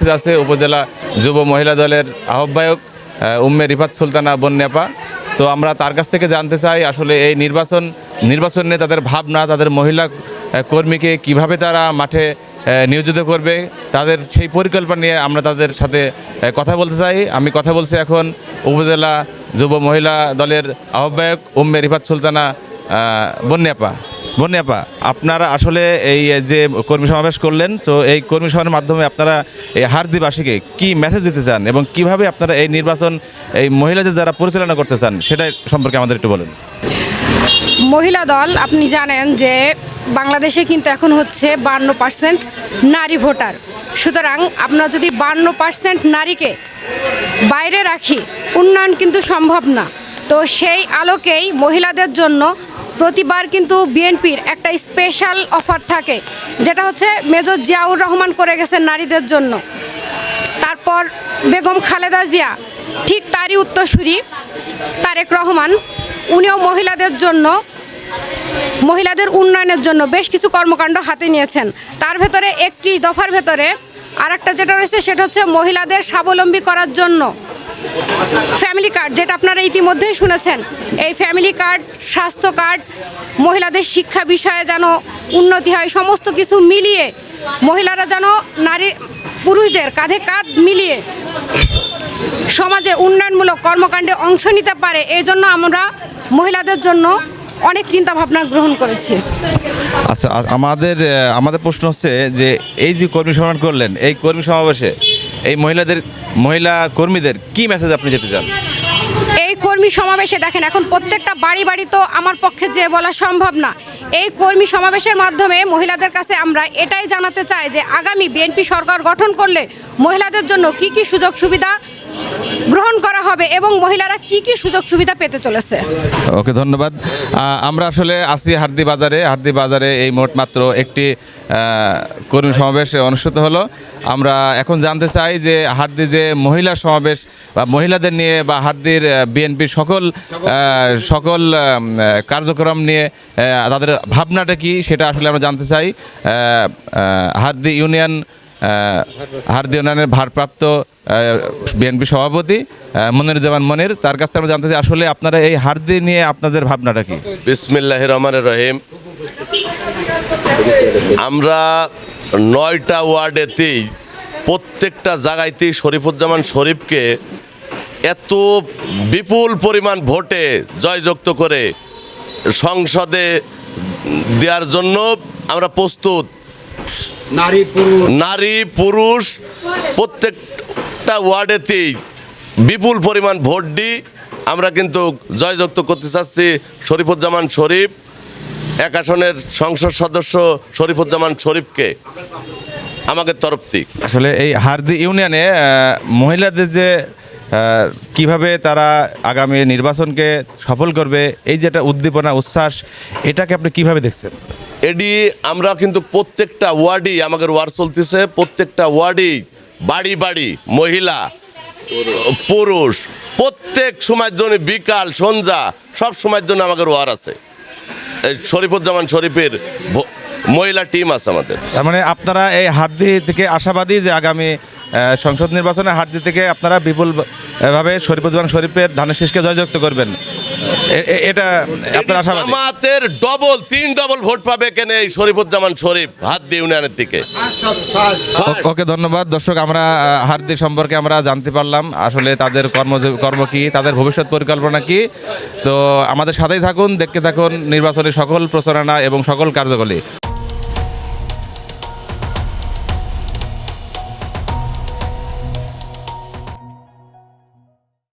উপস্থিত আছে উপজেলা যুব মহিলা দলের আহ্বায়ক উম্মে রিফাত সুলতানা বন্যাপা। তো আমরা তার কাছ থেকে জানতে চাই আসলে এই নির্বাচন নিয়ে তাদের ভাবনা, তাদের মহিলা কর্মীকে কিভাবে তারা মাঠে নিয়োজিত করবে, তাদের সেই পরিকল্পনা নিয়ে আমরা তাদের সাথে কথা বলতে চাই। আমি কথা বলছি এখন উপজেলা যুব মহিলা দলের আহ্বায়ক উম্মে রিফাত সুলতানা বন্যাপা, আপনারা আসলে এই যে কর্মী সমাবেশ করলেন, তো এই কর্মী সমাবেশের মাধ্যমে আপনারা এই হারদিবাসীকে কি মেসেজ দিতে চান এবং কিভাবে আপনারা এই নির্বাচন এই মহিলাদের যারা পরিচালনা করতে চান সেটা সম্পর্কে আমাদের একটু বলেন। মহিলা দল আপনি জানেন যে বাংলাদেশে কিন্তু এখন হচ্ছে 52% নারী ভোটার। সুতরাং আমরা যদি 52% নারীকে বাইরে রাখি উন্নয়ন কিন্তু সম্ভব না। তো সেই আলোকেই মহিলাদের জন্য প্রতিবার কিন্তু বিএনপির একটা স্পেশাল অফার থাকে, যেটা হচ্ছে মেজর জিয়াউর রহমান করে গেছেন নারীদের জন্য। তারপর বেগম খালেদা জিয়া, ঠিক তারই উত্তরসূরি তারেক রহমান, উনিও মহিলাদের জন্য, মহিলাদের উন্নয়নের জন্য বেশ কিছু কর্মকাণ্ড হাতে নিয়েছেন। তার ভেতরে 31 দফার ভেতরে আরেকটা যেটা রয়েছে সেটা হচ্ছে মহিলাদের স্বাবলম্বী করার জন্য ফ্যামিলি কার্ড, যেটা আপনারা ইতিমধ্যেই শুনেছেন। এই ফ্যামিলি কার্ড, স্বাস্থ্য কার্ড, মহিলাদের শিক্ষা বিষয়ে যেন উন্নতি হয়, সমস্ত কিছু মিলিয়ে মহিলারা যেন নারী পুরুষদের কাঁধে কাঁধ মিলিয়ে সমাজে উন্নয়নমূলক কর্মকাণ্ডে অংশ নিতে পারে, এই জন্য আমরা মহিলাদের জন্য অনেক চিন্তা ভাবনা গ্রহণ করেছি। আচ্ছা, আমাদের প্রশ্ন হচ্ছে যে এই যে কর্মী সমাবেশ করলেন, এই কর্মী সমাবেশে এই মহিলা কর্মীদের কি মেসেজ আপনি যেতে চান? এই কর্মী সমাবেশে দেখেন, এখন প্রত্যেকটা বাড়ি বাড়ি তো আমার পক্ষে যে বলা সম্ভব না। এই কর্মী সমাবেশের মাধ্যমে মহিলাদের কাছে আমরা এটাই জানাতে চাই যে আগামী বিএনপি সরকার গঠন করলে মহিলাদের জন্য কি কি সুযোগ সুবিধা গ্রহণ করা হবে এবং মহিলারা কি কি সুযোগ সুবিধা পেতে চলেছে। ওকে, ধন্যবাদ। আমরা আসলে আছি হার্দি বাজারে এই মোট মাত্র একটি কর্মী সমাবেশ অনুষ্ঠিত হলো। আমরা এখন জানতে চাই যে হার্দি যে মহিলা সমাবেশ বা মহিলাদের নিয়ে বা হার্দির বিএনপির সকল কার্যক্রম নিয়ে তাদের ভাবনাটা কি সেটা আসলে আমরা জানতে চাই। হার্দি ইউনিয়নের ভারপ্রাপ্ত বিএনপি সভাপতি মনিরুজ্জামান মনির, তার কাছ থেকে আমরা জানতে চাই আসলে আপনারা এই হার্দি নিয়ে আপনাদের ভাবনাটা কি। বিসমিল্লাহির রহমানির রহিম। আমরা 9টা ওয়ার্ডেতেই প্রত্যেকটা জায়গাতেই শরীফুজ্জামান শরীফকে এত বিপুল পরিমাণ ভোটে জয়যুক্ত করে সংসদে দেওয়ার জন্য আমরা প্রস্তুত। নারী পুরুষ প্রত্যেকটা ওয়ার্ডেতেই বিপুল পরিমাণ ভোট দিই আমরা কিন্তু জয়যুক্ত করতে চাচ্ছি শরীফুজ্জামান শরীফ, 1 আসনের সংসদ সদস্য শরীফুজ্জামান শরীফকে আমাদের তরফ থেকে। আসলে এই হার্দি ইউনিয়নে মহিলাদের যে কিভাবে তারা আগামী নির্বাচনকে সফল করবে, এই যে একটা উদ্দীপনা উচ্ছ্বাস, এটাকে আপনি কিভাবে দেখছেন? এটি আমরা কিন্তু প্রত্যেকটা ওয়ার্ডই আমাদের ওয়ার্ড চলতেছে, প্রত্যেকটা ওয়ার্ডই বাড়ি বাড়ি মহিলা পুরুষ প্রত্যেক সময়ের জন্য বিকাল সন্ধ্যা সব সময়ের জন্য আমাদের ওয়ার্ড আছে। শরীফুজ্জামান শরীফের মহিলা টিম আছে আমাদের। তার মানে আপনারা এই হার্দি থেকে আশাবাদী যে আগামী সংসদ নির্বাচনে হার্দি থেকে আপনারা বিপুলভাবে শরীফুজ্জামান শরীফের ধানের শীষকে জয়যুক্ত করবেন, এটা আপনারা আশাবাদী? আমাদের 3 ডবল ভোট পাবে কেন এই শরীফুজ্জামান শরীফ হার্দি ইউনিয়নের থেকে। ওকে, ধন্যবাদ। দর্শক, আমরা হার্দি সম্পর্কে আমরা জানতে পারলাম আসলে তাদের কর্ম কি, তাদের ভবিষ্যৎ পরিকল্পনা কি। তো আমাদের সাথেই থাকুন, দেখতে থাকুন নির্বাচনের সকল প্রচারণা এবং সকল কার্যকলাপ।